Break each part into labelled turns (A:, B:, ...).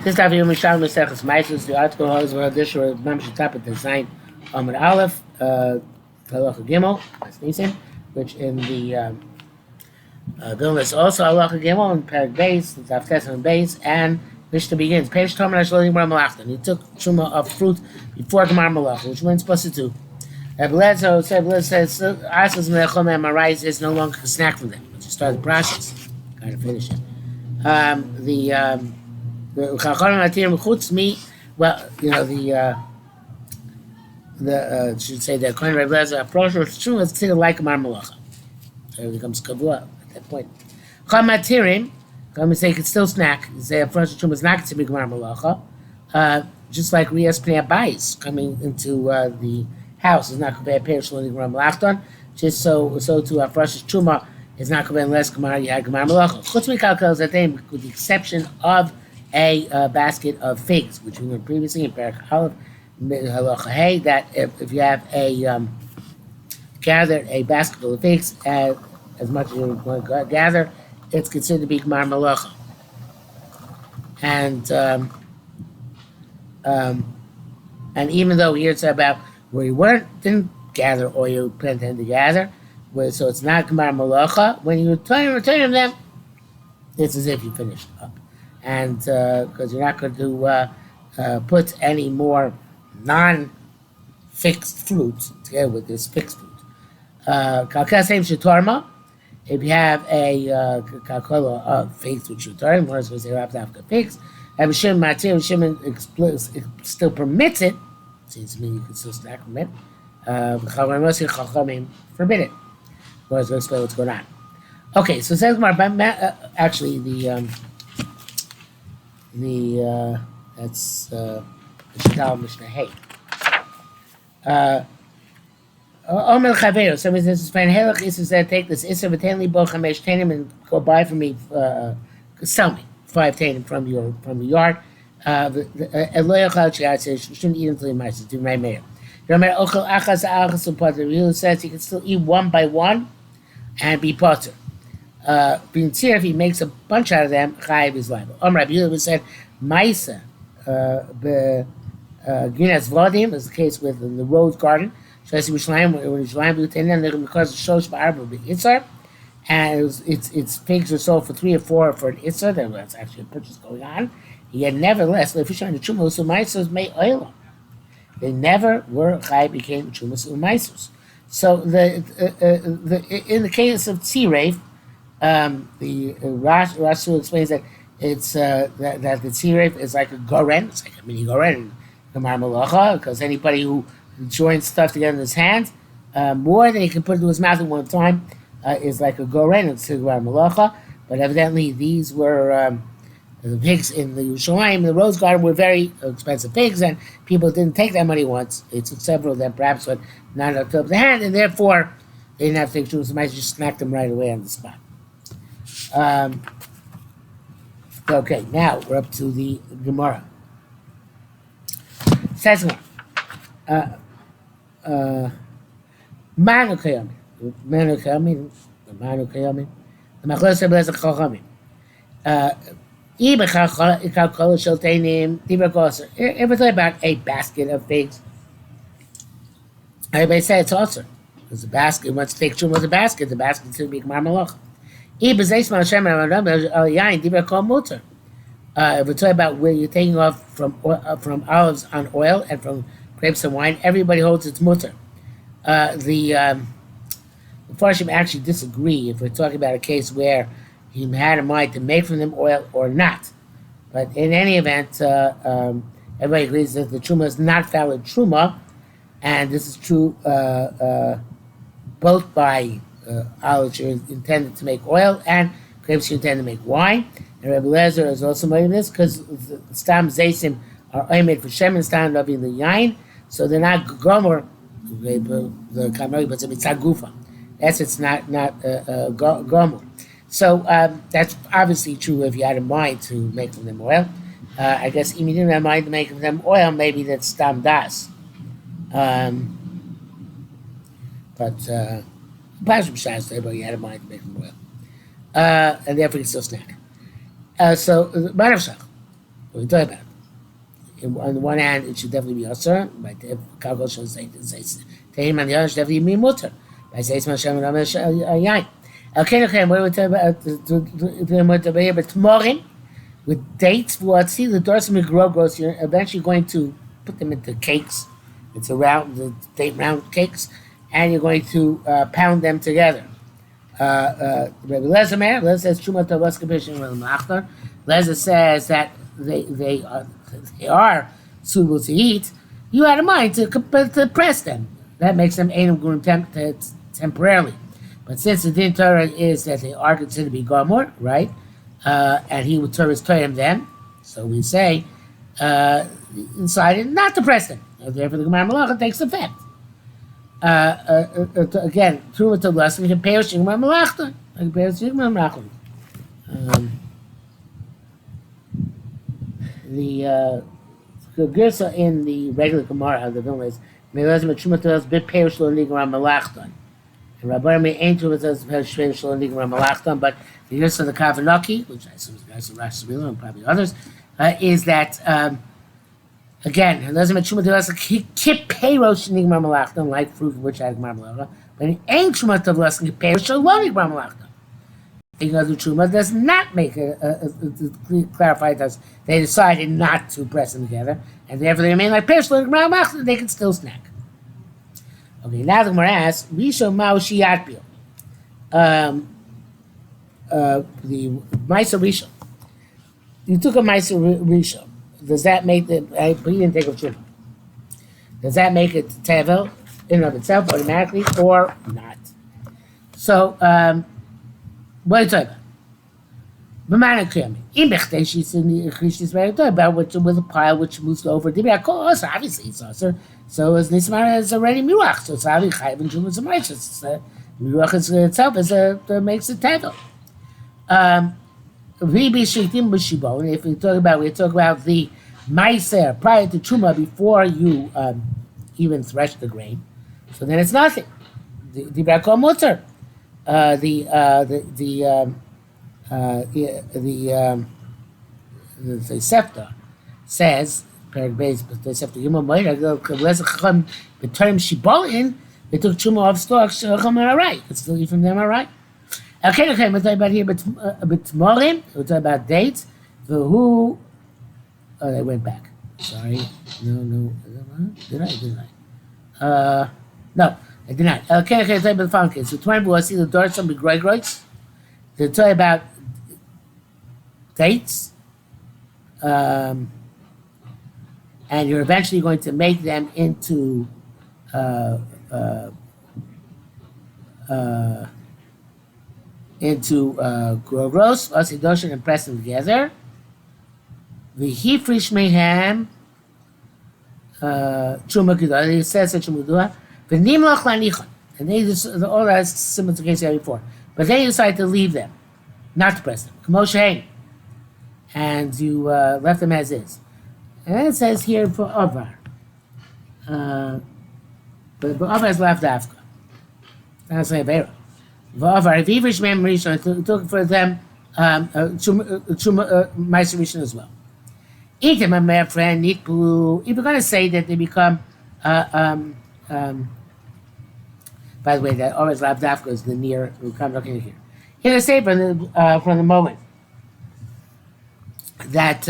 A: This time, Yerushalmi Ma'asros. The article is where this or membership top at the sign Amud Aleph, Halacha Gimel, that's Nisan, which in the Vilna is also Halacha Gimel and Perek Beis, the Taftes and Beis, and Mishnah begins. Peish Tomer Shloim Gemar Malachta. He took Truma of fruit before Gemar Malacha, which we're supposed to do. Eblezo says, Asas Melechom and Marais is no longer a snack for them. Let's just start the process. Gotta finish it. The Chachamim Atirim Chutz Mi, well, you know, should say the Kohen Rav Lezer approach or Truma is still like Gemar Malacha. So it becomes Kavua at that point. Chachamim Atirim, Chachamim say you can still snack. You say approach or Truma is not to be Gemar Malacha. Just like Rias Pnei Abayis coming into the house is not compared to Perish Loni Gemar Malachton. Just so to approach Truma is not compared unless Gemar you had Gemar Malacha. Chutz Mi Kalkel is with the exception of a basket of figs, which we learned previously in Perek Aleph, Halacha Hey, that if you have gathered a basket of figs as much as you want to gather, it's considered to be Gemar Malacha. And even though here it's about where you didn't gather or you intend to gather, so it's not Gemar Malacha, when you return them, it's as if you finished up. And because you're not going to put any more non-fixed fruits together with this fixed fruit. If you have a kalkola of figs with shutar, more so they have to have figs. And Shimon still permits it. Seems to me you can still snack from it. Chachamim forbid it. More so explain what's going on. Okay, so it says actually that's Shikal Mishnah Hey. Omer Chaveiro, somebody says, "Fine, Helach is that take this Isser v'tenli bo chamesh tenim and go buy for me, sell me 5 tenim from your yard. Eloy achal shiat says you shouldn't eat until you might do my mayor. Yomer ochel achas achas upater. He says you can still eat one by one and be potter. Being tzir, if he makes a bunch out of them, chayiv is liable. Rabbi Yehuda said, "Ma'isa ginas vodim," is the case with the rose garden. So as Yerushalmi, when Yerushalmi blew ten, then because the shosh ba'arba b'Itzar, and its figs are sold for 3 or 4 for an Itzar. That's actually a purchase going on. Yet nevertheless, lefishan the trumas u'maisos may oilam. They never were chayiv became trumas u'maisos. So in the case of tziref. The Rashi explains that it's that the tziref is like a goren, it's like a mini goren in Gemar Malacha, because anybody who joins stuff together in his hand, more than he can put into his mouth at one time, is like a goren in Gemar Malacha. But evidently these were the pigs in the Yerushalmi, the rose garden, were very expensive pigs, and people didn't take that money once. It took several of them, perhaps, but not up to the hand, and therefore they didn't have to take sure somebody just snacked them right away on the spot. Okay, now we're up to the Gemara. Says Manu Kayamin. The Machlos Rebbe Lezer Chachamim. Ever thought about a basket of figs? Everybody said it's also because the basket, once fig truma was a basket to be Gemar Malacha. If we're talking about where you're taking off from olives on oil and from grapes and wine, everybody holds its mutter. The Farshim actually disagree if we're talking about a case where he had in mind to make from them oil or not. But in any event, everybody agrees that the truma is not valid truma, and this is true both by olives you're intended to make oil and grapes you intend to make wine. And Rebbe Lezer is also making this because the stam zaysim are made for shemen stam loving the yain, so they're not gomer. The kamari, but it's gufa. It's not gomer. So that's obviously true if you had in mind to make from them oil. I guess if you didn't have in mind to make from them oil, maybe that's stam das. But Pashim Shas, everybody had in mind to make them oil. And therefore you can still snack. So, Maravshach. What are we talking about? On the one hand, it should definitely be usher. By the cargo should say Tehim, on the other should definitely be mutter. By say Hashem and Ramesh Yain. Okay, what are we talking about? But tomorrow, with dates, we'll see the dorsum grows. You're eventually going to put them into cakes. It's the date round cakes, and you're going to pound them together. Lezer says Truma Tavas Kabishin Malachtar. Lezer says that they are suitable to eat. You had a mind to press them. That makes them Einam Gurim temporarily. But since the din Torah is that they are considered to be Gomor, right? And he would Torah's Torah them, so we say decided not to press them. Therefore, the Gemara Malacha takes effect. Again, Truma to blessing, you can pay Gemara Malachta. The Gersa in the regular Gemara of the Vilna is Melazim Truma to us bit perish lo Gemara Malachta. And Rabbi may ain't to us as perish lo Gemara Malachta, but the Gersa of the Kavanaki, which I assume is the guys of Rashi and probably others, is that again, it doesn't make Truma to us kip payrosh Nigmar Malachta, like fruit which had Gemara Malachta, but it ain't Truma to us payrosh lo Nigmar Malachta. Because the Truma does not make clarify to us they decided not to press them together, and therefore they remain like payrosh lo Nigmar Malachta, they can still snack. Okay, now the Gemara asks, Risho Mao Shiatpio. The Maisa Risho. You took a Maisa Risho. Does that make the he didn't take a truma? Does that make it tevel in and of itself automatically or not? So what are you talking about? With a pile which moves over. Obviously it's also so as Nismar is already miruach. So it's already chayv and truma zemayish. Miruach itself makes it tevel. If we talk about the meiser prior to truma before you even thresh the grain, so then it's nothing. The brakol mutter, the Sefta says Perek Beis, but the Sefta Yom Moed the term shibolin they took truma off stalks. All right, it's still eat from them. All right. Okay, we're talking about here, but morim. We're talking about dates. Who? Oh, they went back. Sorry. No. Did I? No, I did not. Okay, talking about the following case. So 20 will see the doors some begroigroids. They're talking about dates, and you're eventually going to make them into grogros, osidoshin, and press them together. The hifrish mehem truma gedol. It says that truma gedol. The nimlach lanichon, and they just all that is similar to the case I had before. But they decide to leave them, not to press them. K'moshe, and you left them as is. And then it says here for avar, but avar is left after. That's like Beira. If Ivrish Mem Rishon took for them Meiser Rishon as well. Eat them, my friend. If you're going to say that they become, by the way, that always Lavdafka is the near. We'll come looking here. You're going to say from the moment that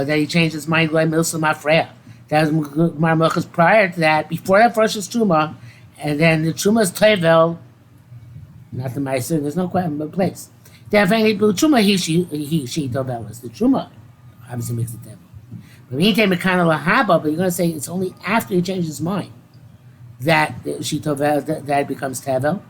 A: he changed his mind, Goy Milsa Mafreya. That was Marmochas prior to that. Before that, first was Truma, and then the Truma's Tevel. Not the Meiser, there's no place. Definitely, the Truma, she, Dovelas. The Truma obviously makes the devil. But when you take Mekana Lahaba, but you're going to say it's only after he changes his mind that she Tovel, that it becomes Tevel.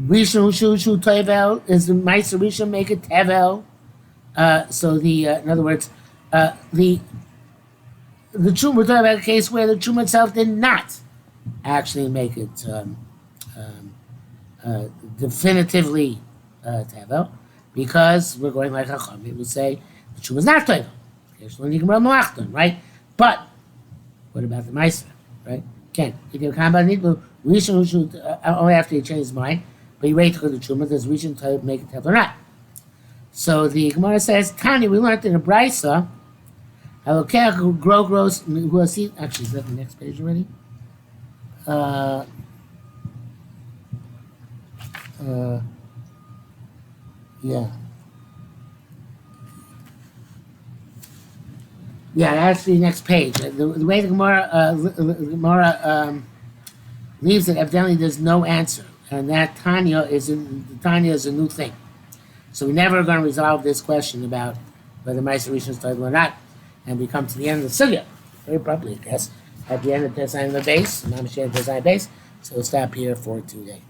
A: Rishon Shu Tevel is the Meiser Rishon make it Tevel. So in other words, the Truma, we're talking about a case where the Truma itself did not actually make it definitively Tevel, because we're going like Chacham. It would say the Truma is not Tevel. Right? But what about the Meiser? Right? Again, if you're talking about Rishon only after he changed his mind, but he waited to go to the Truma, does Rishon make it Tevel or not? So the Gemara says, Tani, we learned in the Brisa Halokeh grow grows who see. Actually, is that the next page already? Uh, uh, yeah, yeah. That's the next page. The way the Gemara leaves it, evidently there's no answer, and that Tanya is a new thing. So we're never going to resolve this question about whether Ma'aser Rishon started or not, and we come to the end of the sugya very abruptly, I guess, at the end of Tesayin the base, Mamashir Tesayin base. So we'll stop here for today.